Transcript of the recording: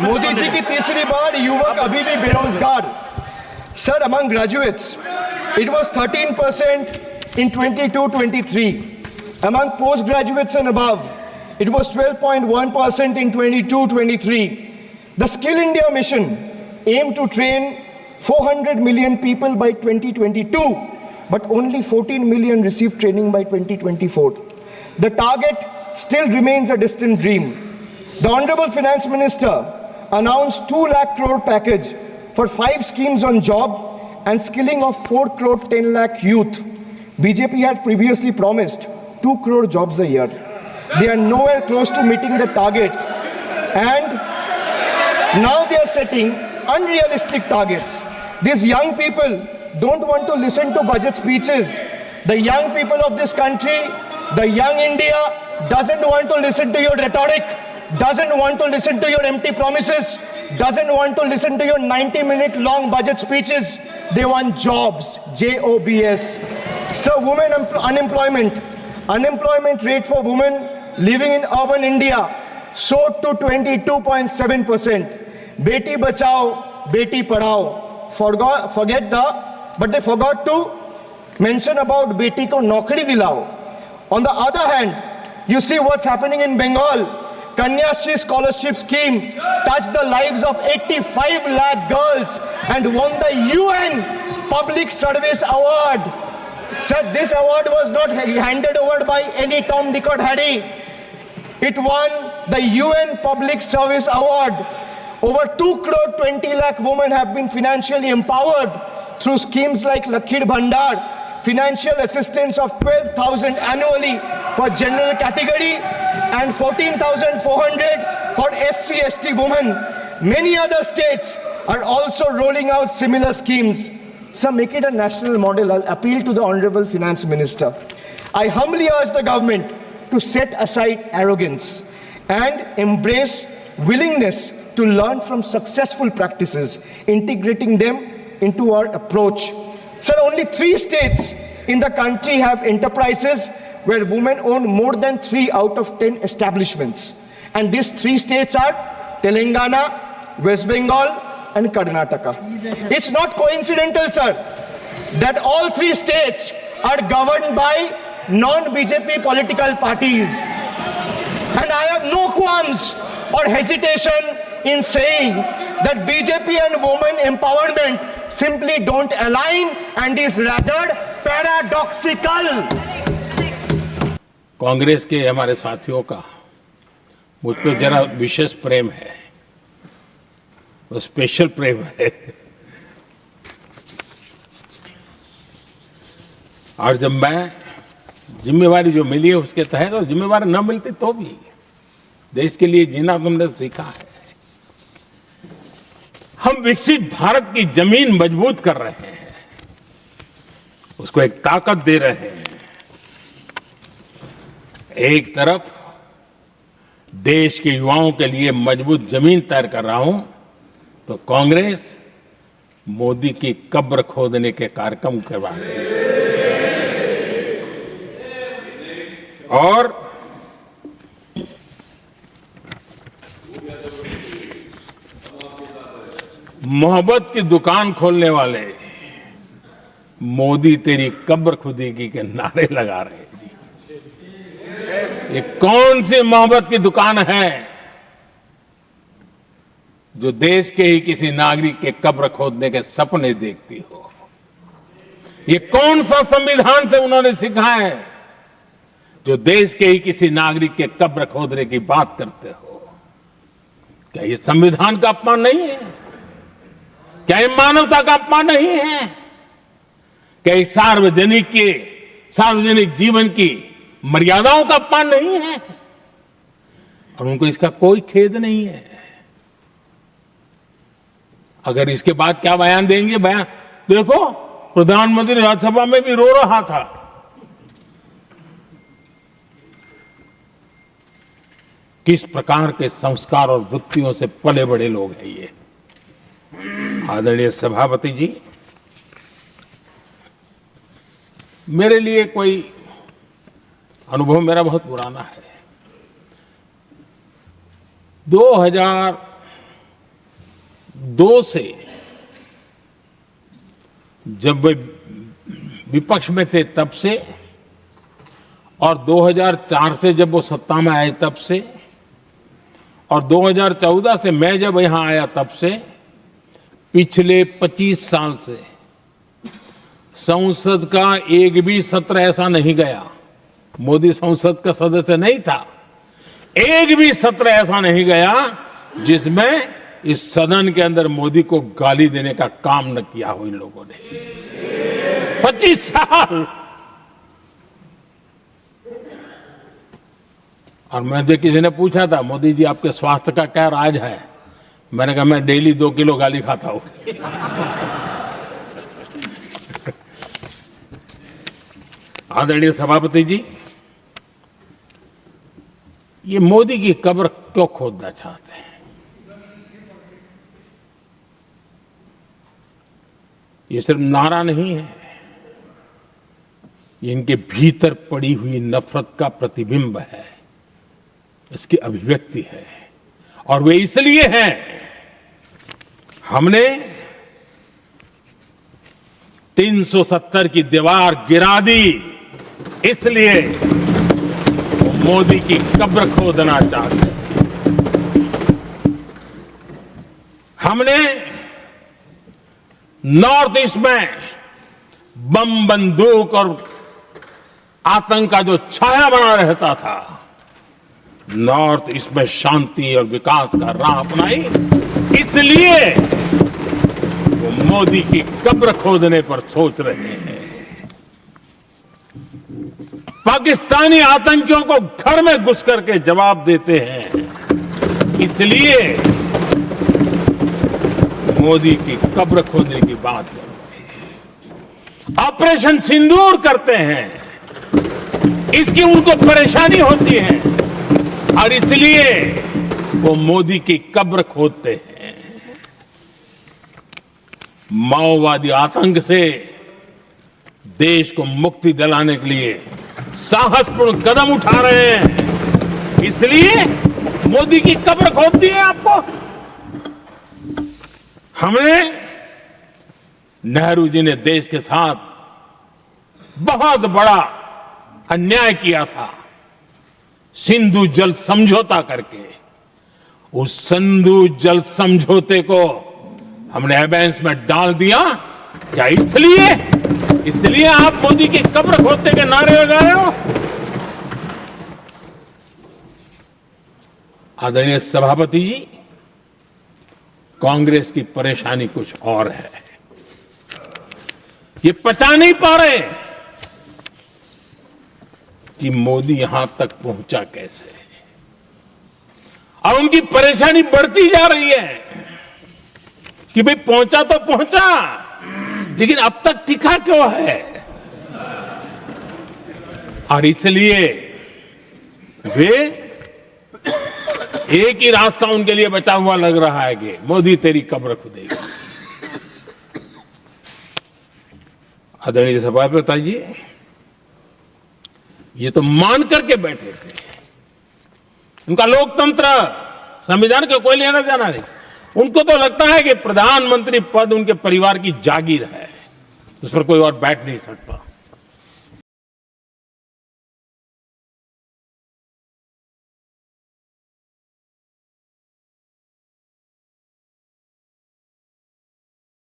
मोदी जी की तीसरी बार युवक अभी भी बेरोजगार. Sir, among graduates, it was 13% in 22-23. Among postgraduates and above, it was 12.1% in 22-23. The Skill India mission aimed to train 400 million people by 2022, but only 14 million received training by 2024. The target still remains a distant dream. The Honorable Finance Minister announced 2 lakh crore package for 5 schemes on job and skilling of 4 crore 10 lakh youth. BJP had previously promised 2 crore jobs a year. They are nowhere close to meeting the target, and now they are setting unrealistic targets. These young people don't want to listen to budget speeches. The young people of this country, the young India doesn't want to listen to your rhetoric, doesn't want to listen to your empty promises, doesn't want to listen to your 90-minute long budget speeches. They want jobs, J-O-B-S. So women unemployment rate for women living in urban India soared to 22.7%. Beti Bachao, Beti Padhao. But they forgot to mention about Beti ko Naukri Dilao. On the other hand, you see what's happening in Bengal. Kanyashri scholarship scheme touched the lives of 85 lakh girls and won the UN Public Service Award. Sir, this award was not handed over by any Tom, Dick or Harry. It won the UN Public Service Award. Over 2 crore 20 lakh women have been financially empowered through schemes like Lakhir Bhandar, financial assistance of 12,000 annually for general category and 14,400 for SC/ST women. Many other states are also rolling out similar schemes. So make it a national model. I'll appeal to the Honorable Finance Minister. I humbly urge the government to set aside arrogance and embrace willingness to learn from successful practices, integrating them into our approach. Sir, only 3 states in the country have enterprises where women own more than 3 out of 10 establishments. And these 3 states are Telangana, West Bengal, and Karnataka. It's not coincidental, sir, that all 3 states are governed by non-BJP political parties. And I have no qualms or hesitation in saying that BJP and women empowerment simply don't align and is rather paradoxical. Congress के हमारे साथियों का मुझ पर जरा विशेष प्रेम है, वो special प्रेम है। और जब मैं जिम्मेवारी जो मिली है उसके तहत, और जिम्मेवारी न मिलती तो भी देश के लिए जीना तुमने सीखा है। हम विकसित भारत की जमीन मजबूत कर रहे हैं, उसको एक ताकत दे रहे हैं। एक तरफ देश के युवाओं के लिए मजबूत जमीन तैयार कर रहा हूं, तो कांग्रेस मोदी की कब्र खोदने के कार्यक्रम करवा रही है। और मोहब्बत की दुकान खोलने वाले मोदी तेरी कब्र खुदेगी के नारे लगा रहे हैं जी। ये कौन सी मोहब्बत की दुकान है जो देश के ही किसी नागरिक के कब्र खोदने के सपने देखती हो? ये कौन सा संविधान से उन्होंने सीखा है जो देश के ही किसी नागरिक के कब्र खोदने की बात करते हो? क्या ये संविधान का अपमान नहीं है? क्या ये मानवता का अपमान नहीं है? क्या ये सार्वजनिक जीवन की मर्यादाओं का अपमान नहीं है? और उनको इसका कोई खेद नहीं है। अगर इसके बाद क्या बयान देंगे? बयान देखो, प्रधानमंत्री राज्यसभा में भी रो रहा था। किस प्रकार के संस्कार और वृत्तियों से पले बड़े लोग हैं ये। आदरणीय सभापति जी, मेरे लिए कोई अनुभव मेरा बहुत पुराना है। 2002 से जब वे विपक्ष में थे तब से, और 2004 से जब वो सत्ता में आए तब से, और 2014 से मैं जब यहां आया तब से, पिछले 25 साल से संसद का एक भी सत्र ऐसा नहीं गया, मोदी संसद का सदस्य नहीं था, एक भी सत्र ऐसा नहीं गया जिसमें इस सदन के अंदर मोदी को गाली देने का काम न किया हो इन लोगों ने। 25 साल। और मुझे किसी ने पूछा था, मोदी जी आपके स्वास्थ्य का क्या राज है? मैंने कहा मैं डेली 2 किलो गाली खाता हूं। आदरणीय सभापति जी, ये मोदी की कब्र क्यों खोदना चाहते हैं? ये सिर्फ नारा नहीं है, ये इनके भीतर पड़ी हुई नफरत का प्रतिबिंब है, इसकी अभिव्यक्ति है। और वे इसलिए हैं, हमने 370 की दीवार गिरा दी, इसलिए वो मोदी की कब्र खोदना चाहते हैं। हमने नॉर्थ ईस्ट में बम बंदूक और आतंक का जो छाया बना रहता था, नॉर्थ ईस्ट में शांति और विकास का राह अपनाई, इसलिए वो मोदी की कब्र खोदने पर सोच रहे हैं। पाकिस्तानी आतंकियों को घर में घुस करके जवाब देते हैं, इसलिए मोदी की कब्र खोदने की बात कर रहे हैं। ऑपरेशन सिंदूर करते हैं, इसकी उनको परेशानी होती है और इसलिए वो मोदी की कब्र खोदते हैं। माओवादी आतंक से देश को मुक्ति दिलाने के लिए साहसपूर्ण कदम उठा रहे हैं, इसलिए मोदी की कब्र खोदती है आपको। हमने, नेहरू जी ने देश के साथ बहुत बड़ा अन्याय किया था, सिंधु जल समझौता करके। उस सिंधु जल समझौते को हमने एबेंस में डाल दिया। क्या इसलिए आप मोदी की कब्र खोदने के नारे लगा रहे हो? आदरणीय सभापति जी, कांग्रेस की परेशानी कुछ और है। ये पचा नहीं पा रहे कि मोदी यहां तक पहुंचा कैसे, और उनकी परेशानी बढ़ती जा रही है कि भाई पहुंचा तो पहुंचा, लेकिन अब तक टिका क्यों है? और इसलिए वे, एक ही रास्ता उनके लिए बचा हुआ लग रहा है कि मोदी तेरी कब्र खुदेगी। आदरणीय सभापति जी, ये तो मान करके बैठे थे, उनका लोकतंत्र, संविधान का कोई लेना देना नहीं। उनको तो लगता है कि प्रधानमंत्री पद उनके परिवार की जागीर है, उस पर कोई और बैठ नहीं सकता।